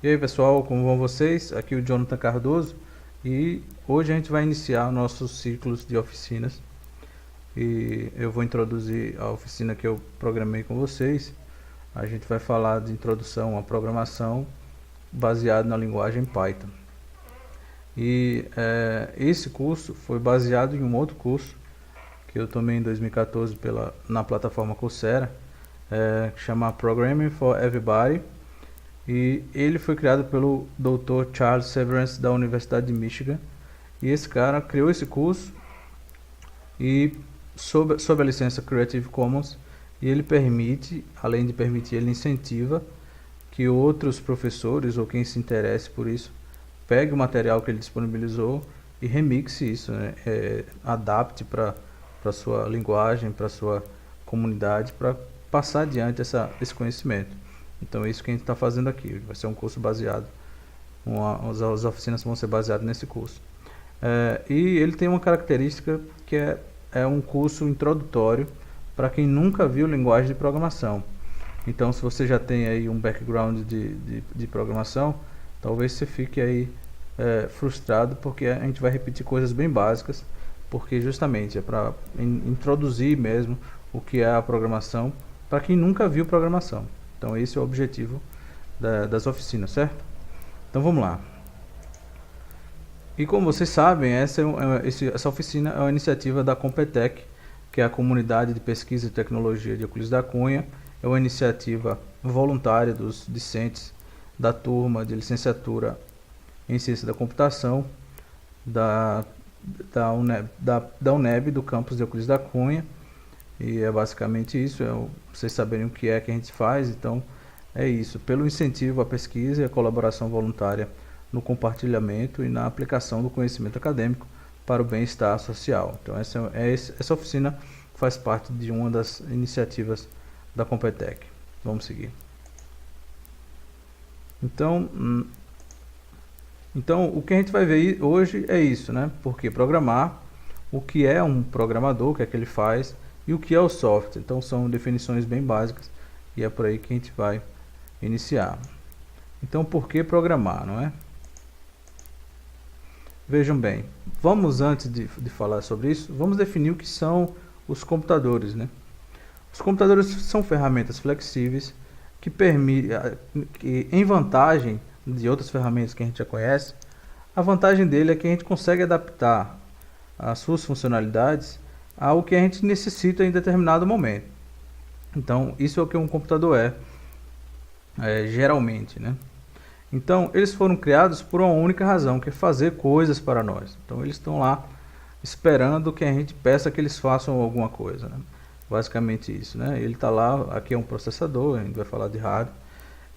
E aí pessoal, como vão vocês? Aqui é o Jonathan Cardoso e hoje a gente vai iniciar nossos ciclos de oficinas e eu vou introduzir a oficina que eu programei com vocês. A gente vai falar de introdução à programação baseado na linguagem Python. E esse curso foi baseado em um outro curso que eu tomei em 2014 na plataforma Coursera, que chama Programming for Everybody. E ele foi criado pelo Dr. Charles Severance da Universidade de Michigan. E esse cara criou esse curso e sob a licença Creative Commons. E ele permite, além de permitir, ele incentiva que outros professores ou quem se interesse por isso pegue o material que ele disponibilizou e remixe isso, né? Adapte para a sua linguagem, para a sua comunidade, para passar adiante esse conhecimento. Então é isso que a gente está fazendo aqui. Vai ser um curso baseado, as oficinas vão ser baseadas nesse curso. E ele tem uma característica que é um curso introdutório para quem nunca viu linguagem de programação. Então, se você já tem aí um background de programação, talvez você fique aí frustrado, porque a gente vai repetir coisas bem básicas, porque justamente é para introduzir mesmo o que é a programação para quem nunca viu programação. Então esse é o objetivo das oficinas, certo? Então vamos lá. E como vocês sabem, essa oficina é uma iniciativa da Competec, que é a Comunidade de Pesquisa e Tecnologia de Euclides da Cunha. É uma iniciativa voluntária dos discentes da turma de licenciatura em Ciência da Computação da UNEB, do campus de Euclides da Cunha. E é basicamente isso, vocês saberem o que é que a gente faz. Então é isso, pelo incentivo à pesquisa e à colaboração voluntária no compartilhamento e na aplicação do conhecimento acadêmico para o bem-estar social. Então essa oficina faz parte de uma das iniciativas da Competec. Vamos seguir. Então o que a gente vai ver hoje é isso, né? Porque programar, o que é um programador, o que é que ele faz e o que é o software. Então são definições bem básicas e é por aí que a gente vai iniciar. Então por que programar, não é? Vejam bem, vamos antes de falar sobre isso, vamos definir o que são os computadores, né? Os computadores são ferramentas flexíveis que permitem, em vantagem de outras ferramentas que a gente já conhece, a vantagem dele é que a gente consegue adaptar as suas funcionalidades ao que a gente necessita em determinado momento. Então isso é o que um computador geralmente, né? Então eles foram criados por uma única razão, que é fazer coisas para nós. Então eles estão lá esperando que a gente peça que eles façam alguma coisa, né? Basicamente isso, né? Ele está lá, aqui é um processador, a gente vai falar de hardware.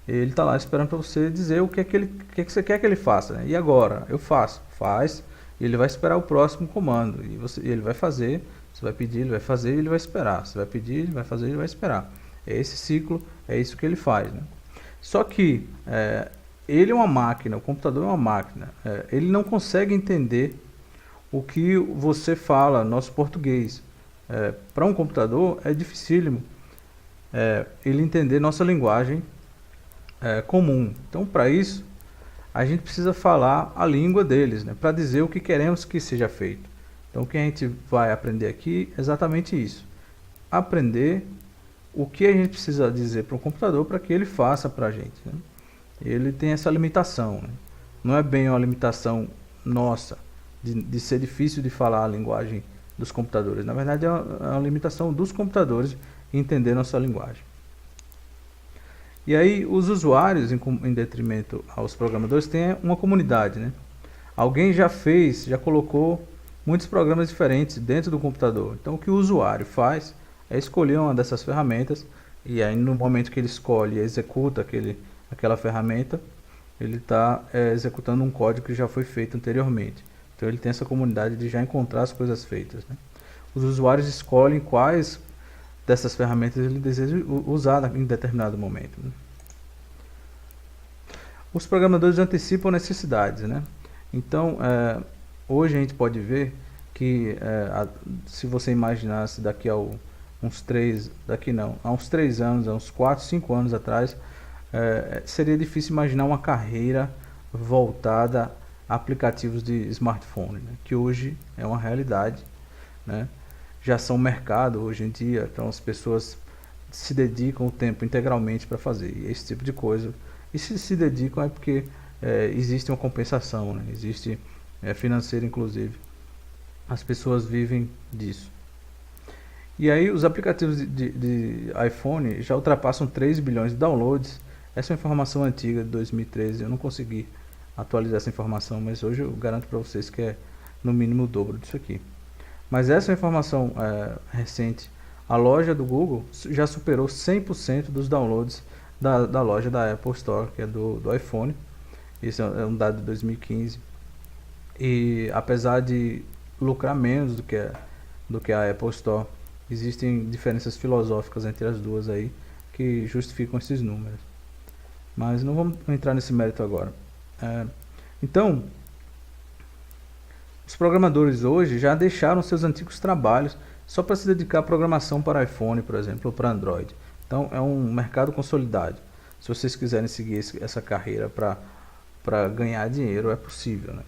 Ele está lá esperando para você dizer o que é que você quer que ele faça, né? E agora? Eu faço, faz, e ele vai esperar o próximo comando, e ele vai fazer, você vai pedir, ele vai fazer, e ele vai esperar, você vai pedir, ele vai fazer, ele vai esperar. É esse ciclo, é isso que ele faz, né? Só que ele é uma máquina, o computador é uma máquina, ele não consegue entender o que você fala, nosso português. Para um computador é dificílimo ele entender nossa linguagem comum. Então, para isso, a gente precisa falar a língua deles, né, para dizer o que queremos que seja feito. Então, o que a gente vai aprender aqui é exatamente isso. Aprender o que a gente precisa dizer para o computador para que ele faça para a gente, né? Ele tem essa limitação, né? Não é bem uma limitação nossa de ser difícil de falar a linguagem dos computadores. Na verdade, é uma limitação dos computadores em entender nossa linguagem. E aí os usuários, em detrimento aos programadores, têm uma comunidade, né? Alguém já colocou muitos programas diferentes dentro do computador. Então o que o usuário faz é escolher uma dessas ferramentas, e aí no momento que ele escolhe e executa aquela ferramenta, ele está executando um código que já foi feito anteriormente. Então ele tem essa comunidade de já encontrar as coisas feitas, né? Os usuários escolhem quais dessas ferramentas ele deseja usar em determinado momento, né? Os programadores antecipam necessidades, né? Então, hoje a gente pode ver que se você imaginasse há uns 3 anos, há uns 4, 5 anos atrás, seria difícil imaginar uma carreira voltada a aplicativos de smartphone, né? Que hoje é uma realidade, né? Já são mercado hoje em dia, então as pessoas se dedicam o tempo integralmente para fazer esse tipo de coisa. E se dedicam é porque existe uma compensação, né? Existe financeira, inclusive. As pessoas vivem disso. E aí os aplicativos de iPhone já ultrapassam 3 bilhões de downloads. Essa é uma informação antiga de 2013, eu não consegui atualizar essa informação, mas hoje eu garanto para vocês que é no mínimo o dobro disso aqui. Mas essa informação recente, a loja do Google já superou 100% dos downloads da loja da Apple Store, que é do iPhone. Esse é um dado de 2015. E apesar de lucrar menos do que a Apple Store, existem diferenças filosóficas entre as duas aí que justificam esses números. Mas não vamos entrar nesse mérito agora. Então, os programadores hoje já deixaram seus antigos trabalhos só para se dedicar à programação para iPhone, por exemplo, ou para Android. Então, é um mercado consolidado. Se vocês quiserem seguir essa carreira para ganhar dinheiro, é possível, né?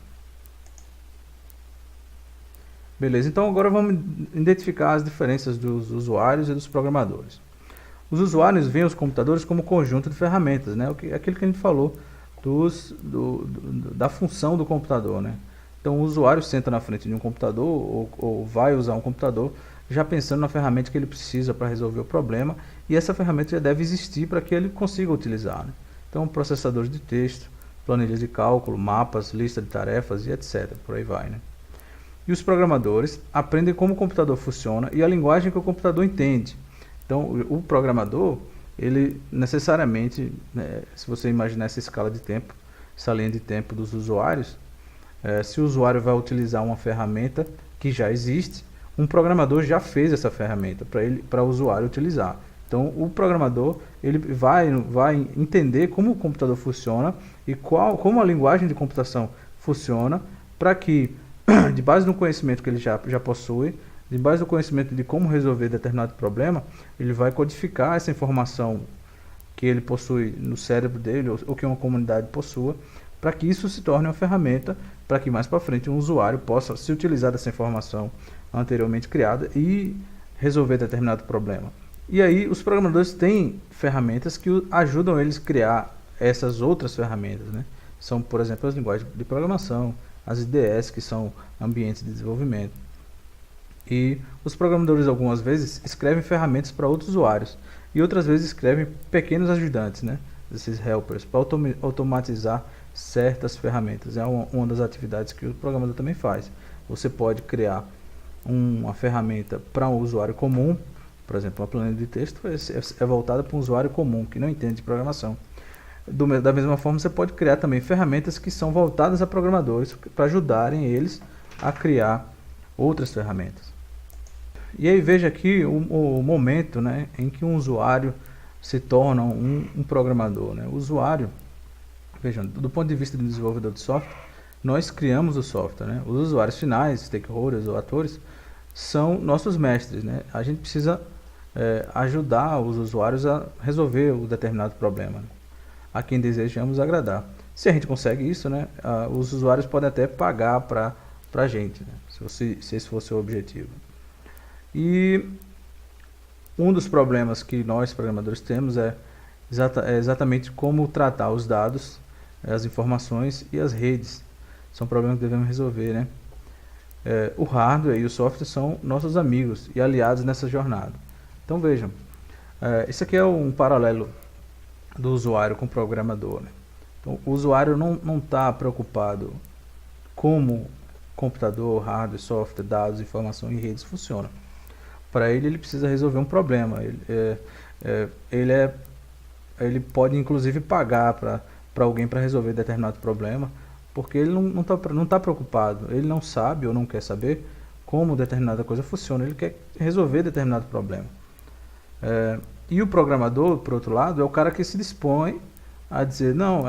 Beleza, então agora vamos identificar as diferenças dos usuários e dos programadores. Os usuários veem os computadores como conjunto de ferramentas, né? Aquilo que a gente falou da função do computador, né? Então o usuário senta na frente de um computador ou vai usar um computador já pensando na ferramenta que ele precisa para resolver o problema, e essa ferramenta já deve existir para que ele consiga utilizar, né? Então processadores de texto, planilhas de cálculo, mapas, lista de tarefas e etc. Por aí vai, né? E os programadores aprendem como o computador funciona e a linguagem que o computador entende. Então, o programador, ele necessariamente, né, se você imaginar essa escala de tempo, essa linha de tempo dos usuários, se o usuário vai utilizar uma ferramenta que já existe, um programador já fez essa ferramenta para o usuário utilizar. Então, o programador ele vai entender como o computador funciona e como a linguagem de computação funciona, para que, de base no conhecimento que ele já possui, de base do conhecimento de como resolver determinado problema, ele vai codificar essa informação que ele possui no cérebro dele, ou que uma comunidade possua, para que isso se torne uma ferramenta, para que mais para frente um usuário possa se utilizar dessa informação anteriormente criada e resolver determinado problema. E aí os programadores têm ferramentas que ajudam eles a criar essas outras ferramentas, né? São, por exemplo, as linguagens de programação, as IDEs, que são ambientes de desenvolvimento. E os programadores algumas vezes escrevem ferramentas para outros usuários e outras vezes escrevem pequenos ajudantes, né? Esses helpers, para automatizar certas ferramentas. É uma das atividades que o programador também faz. Você pode criar uma ferramenta para um usuário comum, por exemplo, uma planilha de texto é voltada para um usuário comum que não entende de programação. Da mesma forma, você pode criar também ferramentas que são voltadas a programadores para ajudarem eles a criar outras ferramentas. E aí veja aqui o momento, né, em que um usuário se torna um programador, né? O usuário, vejam, do ponto de vista do desenvolvedor de software, nós criamos o software, né? Os usuários finais, stakeholders ou atores, são nossos mestres, né? A gente precisa ajudar os usuários a resolver um determinado problema, né, a quem desejamos agradar. Se a gente consegue isso, né, os usuários podem até pagar para a gente, né, se esse fosse o objetivo. E um dos problemas que nós programadores temos é exatamente como tratar os dados, as informações e as redes. São problemas que devemos resolver, né? O hardware e o software são nossos amigos e aliados nessa jornada. Então vejam, isso aqui é um paralelo do usuário com o programador, né? Então, o usuário não está preocupado como computador, hardware, software, dados, informação e redes funcionam. Para ele precisa resolver um problema. Ele pode inclusive pagar para alguém para resolver determinado problema, porque ele não tá preocupado, ele não sabe ou não quer saber como determinada coisa funciona, ele quer resolver determinado problema. E o programador, por outro lado, é o cara que se dispõe a dizer, não,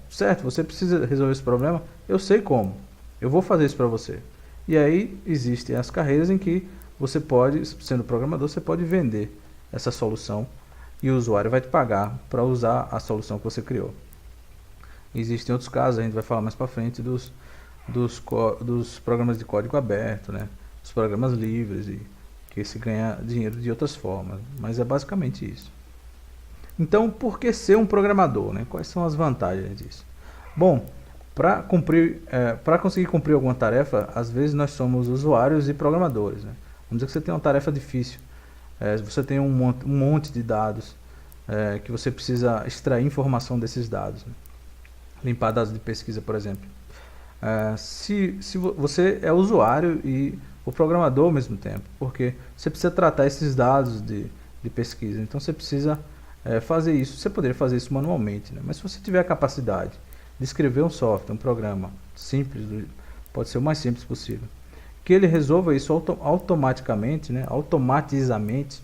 certo, você precisa resolver esse problema, eu sei como, eu vou fazer isso para você. E aí existem as carreiras em que você pode, sendo programador, você pode vender essa solução e o usuário vai te pagar para usar a solução que você criou. Existem outros casos, a gente vai falar mais para frente dos programas de código aberto, né? Dos programas livres e que se ganha dinheiro de outras formas, mas é basicamente isso. Então, por que ser um programador, né? Quais são as vantagens disso? Bom, para conseguir cumprir alguma tarefa, às vezes nós somos usuários e programadores, né? Vamos dizer que você tem uma tarefa difícil, você tem um monte de dados, que você precisa extrair informação desses dados, né? Limpar dados de pesquisa, por exemplo. Se você é usuário e o programador ao mesmo tempo, porque você precisa tratar esses dados de pesquisa, então você precisa fazer isso. Você poderia fazer isso manualmente, né? Mas se você tiver a capacidade de escrever um software, um programa simples, pode ser o mais simples possível, que ele resolva isso automaticamente, né? Automatizamente,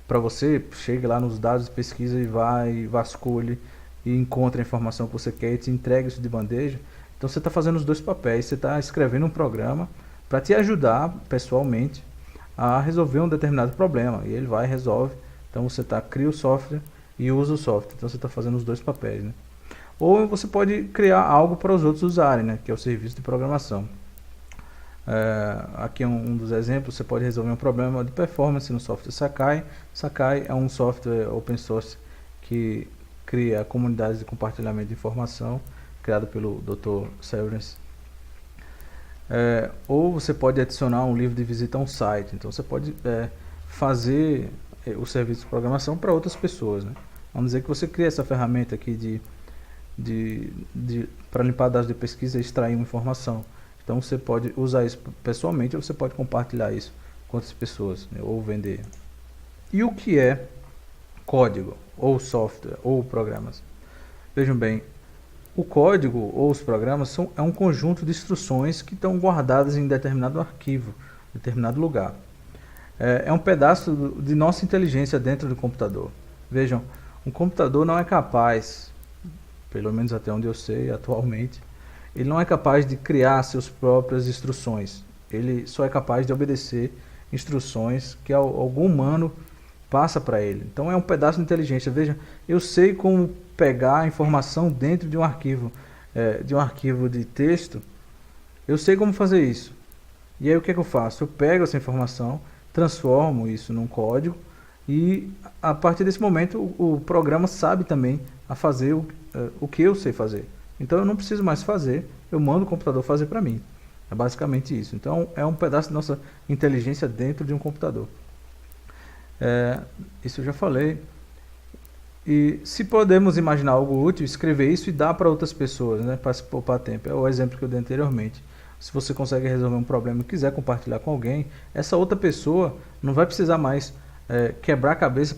para você, chegue lá nos dados de pesquisa e vasculhe e encontre a informação que você quer e te entregue isso de bandeja. Então você está fazendo os dois papéis, você está escrevendo um programa para te ajudar pessoalmente a resolver um determinado problema, e ele vai e resolve. Então você cria o software e usa o software, então você está fazendo os dois papéis, né? Ou você pode criar algo para os outros usarem, né? Que é o serviço de programação. Aqui é um dos exemplos. Você pode resolver um problema de performance no software Sakai. Sakai é um software open source que cria comunidades de compartilhamento de informação, criado pelo Dr. Severance. Ou você pode adicionar um livro de visita a um site. Então você pode fazer o serviço de programação para outras pessoas, né? Vamos dizer que você cria essa ferramenta aqui para limpar dados de pesquisa e extrair uma informação. Então você pode usar isso pessoalmente, ou você pode compartilhar isso com outras pessoas, né? Ou vender. E o que é código, ou software, ou programas? Vejam bem, o código ou os programas é um conjunto de instruções que estão guardadas em determinado arquivo, determinado lugar. É um pedaço de nossa inteligência dentro do computador. Vejam, um computador não é capaz, pelo menos até onde eu sei atualmente, ele não é capaz de criar suas próprias instruções. Ele só é capaz de obedecer instruções que algum humano passa para ele. Então é um pedaço de inteligência. Veja, eu sei como pegar a informação dentro de um arquivo de texto. Eu sei como fazer isso. E aí o que é que eu faço? Eu pego essa informação, transformo isso num código e a partir desse momento o programa sabe também a fazer o que eu sei fazer. Então eu não preciso mais fazer, eu mando o computador fazer para mim. É basicamente isso. Então é um pedaço da nossa inteligência dentro de um computador. Isso eu já falei. E se podemos imaginar algo útil, escrever isso e dar para outras pessoas, né, para se poupar tempo. É o exemplo que eu dei anteriormente. Se você consegue resolver um problema e quiser compartilhar com alguém, essa outra pessoa não vai precisar mais quebrar a cabeça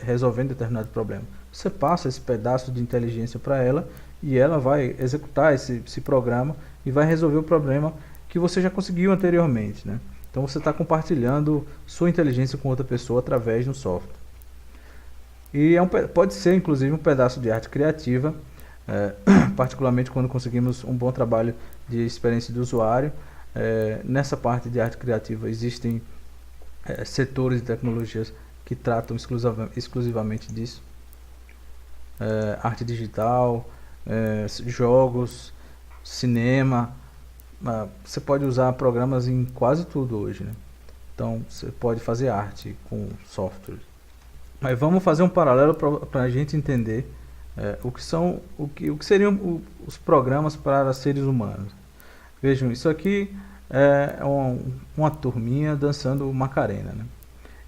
resolvendo determinado problema. Você passa esse pedaço de inteligência para ela e ela vai executar esse programa e vai resolver o problema que você já conseguiu anteriormente, né? Então você está compartilhando sua inteligência com outra pessoa através de um software. E pode ser inclusive um pedaço de arte criativa, particularmente quando conseguimos um bom trabalho de experiência do usuário. Nessa parte de arte criativa existem setores de tecnologias que tratam exclusivamente disso. Arte digital, jogos, cinema. Você pode usar programas em quase tudo hoje, né? Então você pode fazer arte com software. Mas vamos fazer um paralelo para a gente entender o que seriam os programas para seres humanos. Vejam, isso aqui é uma turminha dançando Macarena, né?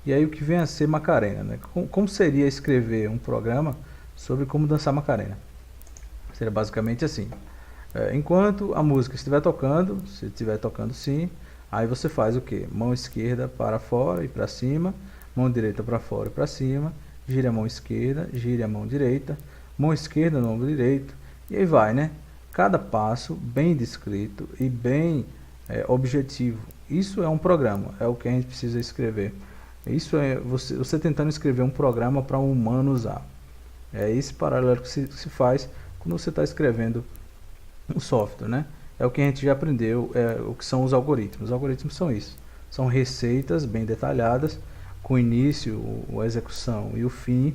E aí o que vem a ser Macarena, né? Como seria escrever um programa sobre como dançar Macarena? Seria basicamente assim. Enquanto a música estiver tocando, se estiver tocando sim, aí você faz o que? Mão esquerda para fora e para cima, mão direita para fora e para cima, gira a mão esquerda, gira a mão direita, mão esquerda no ombro direito, e aí vai, né? Cada passo bem descrito e bem objetivo. Isso é um programa, é o que a gente precisa escrever. Isso é você tentando escrever um programa para um humano usar. É esse paralelo que se faz quando você está escrevendo um software, né? É o que a gente já aprendeu, o que são os algoritmos. Os algoritmos são isso. São receitas bem detalhadas, com o início, a execução e o fim,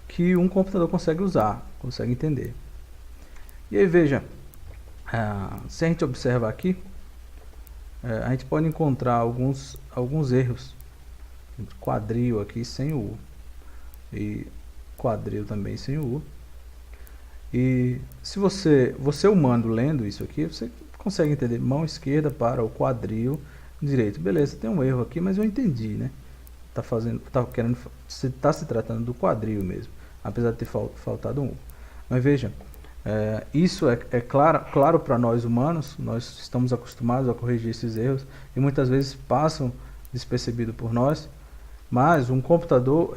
que um computador consegue usar, consegue entender. E aí veja, se a gente observar aqui, a gente pode encontrar alguns erros. Quadril aqui sem o U, e quadril também sem o U. E se você humano lendo isso aqui, você consegue entender mão esquerda para o quadril direito. Beleza, tem um erro aqui, mas eu entendi, né? Tá se tratando do quadril mesmo, apesar de ter faltado um U. Mas veja, isso é claro para nós humanos. Nós estamos acostumados a corrigir esses erros e muitas vezes passam despercebido por nós, mas um computador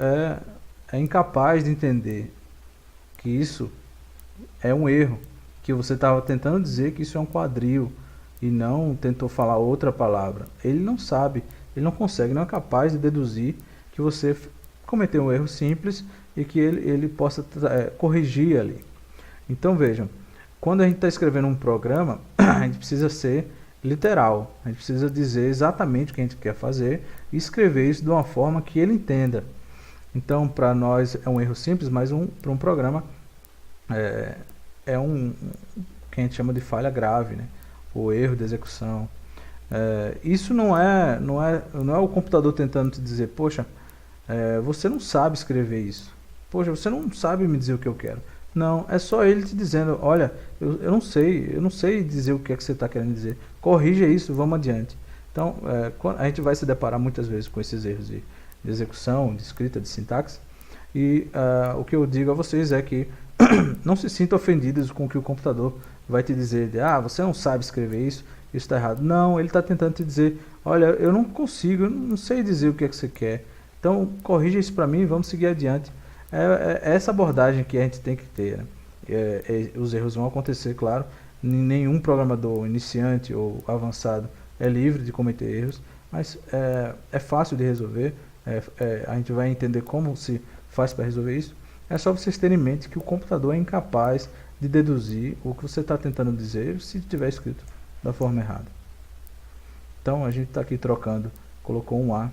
é incapaz de entender que isso é um erro, que você estava tentando dizer que isso é um quadril e não tentou falar outra palavra. Ele não sabe, ele não consegue, não é capaz de deduzir que você cometeu um erro simples e que ele possa corrigir ali. Então vejam, quando a gente está escrevendo um programa, a gente precisa ser literal, a gente precisa dizer exatamente o que a gente quer fazer e escrever isso de uma forma que ele entenda. Então, para nós é um erro simples, mas para um programa que a gente chama de falha grave, né? O erro de execução. Isso não é o computador tentando te dizer, poxa, você não sabe escrever isso, poxa, você não sabe me dizer o que eu quero. Não, é só ele te dizendo, olha, eu não sei dizer o que é que você está querendo dizer, corrija isso, vamos adiante. Então, a gente vai se deparar muitas vezes com esses erros de execução, de escrita, de sintaxe, e o que eu digo a vocês é que não se sintam ofendidos com o que o computador vai te dizer, você não sabe escrever isso está errado. Não, ele está tentando te dizer, olha, eu não consigo, eu não sei dizer o que é que você quer, então corrija isso para mim e vamos seguir adiante. É essa abordagem que a gente tem que ter, né? Os erros vão acontecer, claro, nenhum programador iniciante ou avançado é livre de cometer erros, mas é fácil de resolver, a gente vai entender como se faz para resolver isso. É só vocês terem em mente que o computador é incapaz de deduzir o que você está tentando dizer se estiver escrito da forma errada. Então a gente está aqui trocando, colocou um A,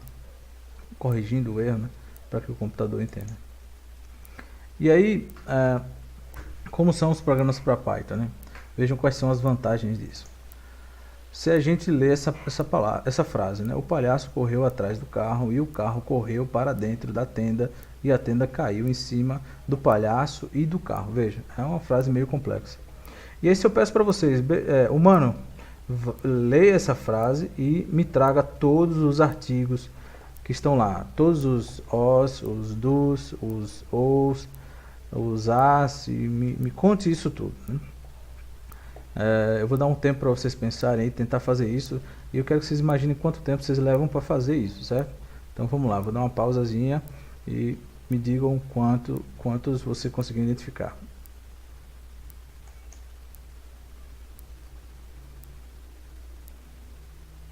corrigindo o erro, né, para que o computador entenda. E aí, como são os programas para Python, né? Vejam quais são as vantagens disso. Se a gente lê essa frase, né? O palhaço correu atrás do carro e o carro correu para dentro da tenda e a tenda caiu em cima do palhaço e do carro. Veja, é uma frase meio complexa. E aí se eu peço para vocês, humano, leia essa frase e me traga todos os artigos que estão lá. Todos os os dos, os os as, e me conte isso tudo, né? Eu vou dar um tempo para vocês pensarem e tentar fazer isso, e eu quero que vocês imaginem quanto tempo vocês levam para fazer isso, certo? Então vamos lá, vou dar uma pausazinha e me digam quantos você conseguiu identificar.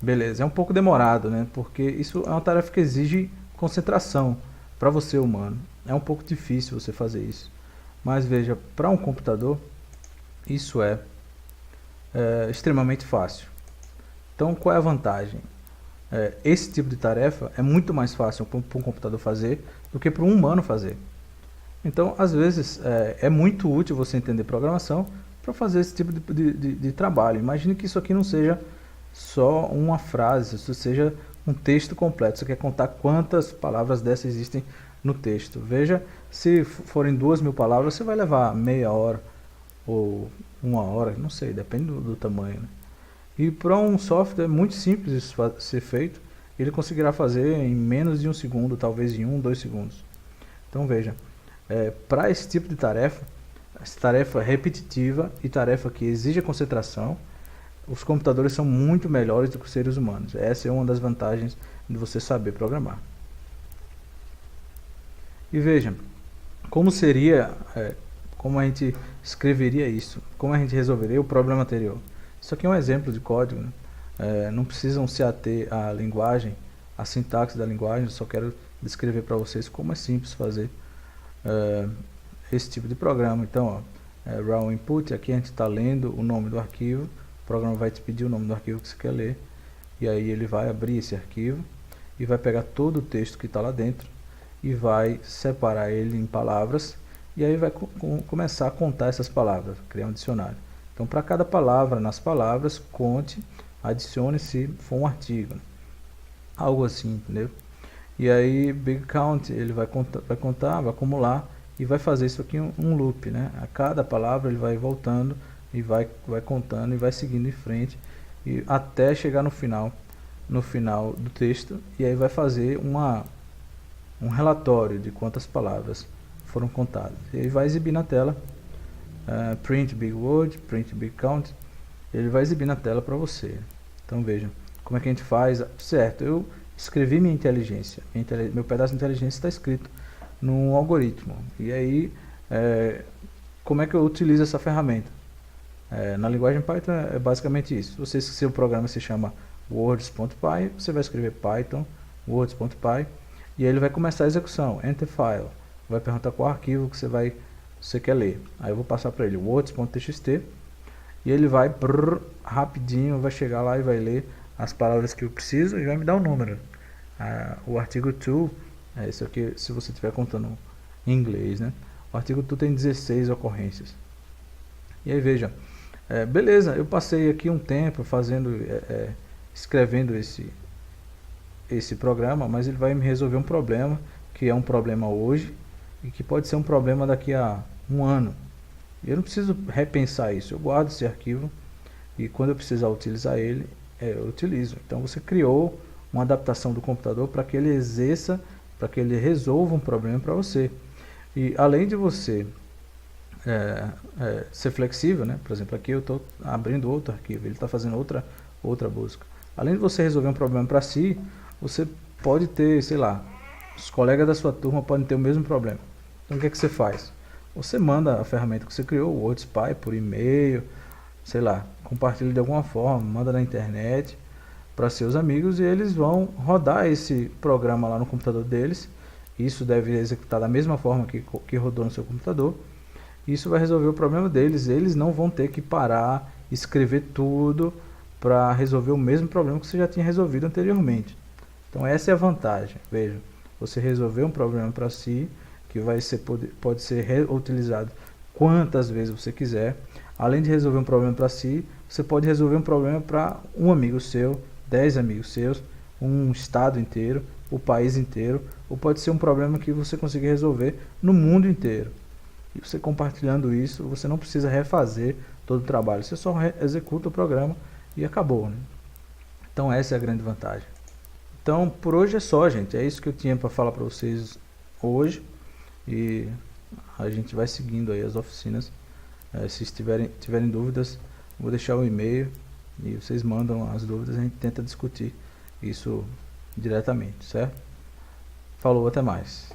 Beleza, é um pouco demorado, né? Porque isso é uma tarefa que exige concentração para você, humano. É um pouco difícil você fazer isso. Mas veja, para um computador, isso é extremamente fácil. Então, qual é a vantagem? Esse tipo de tarefa é muito mais fácil para um computador fazer do que para um humano fazer. Então, às vezes, é muito útil você entender programação para fazer esse tipo de trabalho. Imagine que isso aqui não seja só uma frase, isso seja um texto completo. Você quer contar quantas palavras dessas existem no texto. Veja, se forem 2.000 palavras, você vai levar meia hora ou 1 hora, não sei, depende do tamanho, né? E para um software muito simples isso ser feito, ele conseguirá fazer em menos de 1 segundo, talvez em 1, 2 segundos. Então veja, para esse tipo de tarefa, essa tarefa repetitiva e tarefa que exige concentração, os computadores são muito melhores do que os seres humanos. Essa é uma das vantagens de você saber programar. E veja, como seria, como a gente escreveria isso, como a gente resolveria o problema anterior. Isso aqui é um exemplo de código, né? Não precisam se ater à linguagem, à sintaxe da linguagem, eu só quero descrever para vocês como é simples fazer esse tipo de programa. Então, raw input, aqui a gente está lendo o nome do arquivo, o programa vai te pedir o nome do arquivo que você quer ler, e aí ele vai abrir esse arquivo, e vai pegar todo o texto que está lá dentro e vai separar ele em palavras, e aí vai começar a contar essas palavras, criar um dicionário. Então, para cada palavra, nas palavras, conte, adicione se for um artigo, algo assim, entendeu? E aí, Big Count, ele vai contar, vai acumular e vai fazer isso aqui um loop, né? A cada palavra ele vai voltando e vai contando e vai seguindo em frente e até chegar no final do texto, e aí vai fazer um relatório de quantas palavras foram contadas. E aí vai exibir na tela, print big word, print big count, ele vai exibir na tela para você. Então vejam como é que a gente faz. Certo, eu escrevi minha inteligência, meu pedaço de inteligência está escrito num algoritmo. E aí, como é que eu utilizo essa ferramenta? Na linguagem Python é basicamente isso. Se o programa se chama words.py, você vai escrever Python words.py e aí ele vai começar a execução. Enter file, vai perguntar qual arquivo que você quer ler. Aí eu vou passar para ele words.txt e ele vai rapidinho, vai chegar lá e vai ler as palavras que eu preciso e vai me dar um número. O artigo to, isso aqui se você estiver contando em inglês, né? O artigo to tem 16 ocorrências. E aí veja, beleza, eu passei aqui um tempo escrevendo esse programa, mas ele vai me resolver um problema que é um problema hoje e que pode ser um problema daqui a um ano. Eu não preciso repensar isso, eu guardo esse arquivo e quando eu precisar utilizar ele, eu utilizo. Então você criou uma adaptação do computador para que ele exerça, para que ele resolva um problema para você. E além de você ser flexível, né? Por exemplo, aqui eu estou abrindo outro arquivo, ele está fazendo outra busca. Além de você resolver um problema para si, você pode ter, sei lá, os colegas da sua turma podem ter o mesmo problema. Então o que é que você faz? Você manda a ferramenta que você criou, o WordSpy, por e-mail, sei lá, compartilha de alguma forma, manda na internet para seus amigos e eles vão rodar esse programa lá no computador deles. Isso deve executar da mesma forma que rodou no seu computador. Isso vai resolver o problema deles. Eles não vão ter que parar, escrever tudo para resolver o mesmo problema que você já tinha resolvido anteriormente. Então essa é a vantagem. Veja, você resolveu um problema para si, que pode ser reutilizado quantas vezes você quiser. Além de resolver um problema para si, você pode resolver um problema para um amigo seu, 10 amigos seus, um estado inteiro, o país inteiro, ou pode ser um problema que você conseguir resolver no mundo inteiro. E você compartilhando isso, você não precisa refazer todo o trabalho, você só executa o programa e acabou, né? Então essa é a grande vantagem. Então por hoje é só, gente, é isso que eu tinha para falar para vocês hoje e a gente vai seguindo aí as oficinas. Se tiverem dúvidas, vou deixar o e-mail e vocês mandam as dúvidas, a gente tenta discutir isso diretamente, certo? Falou, até mais.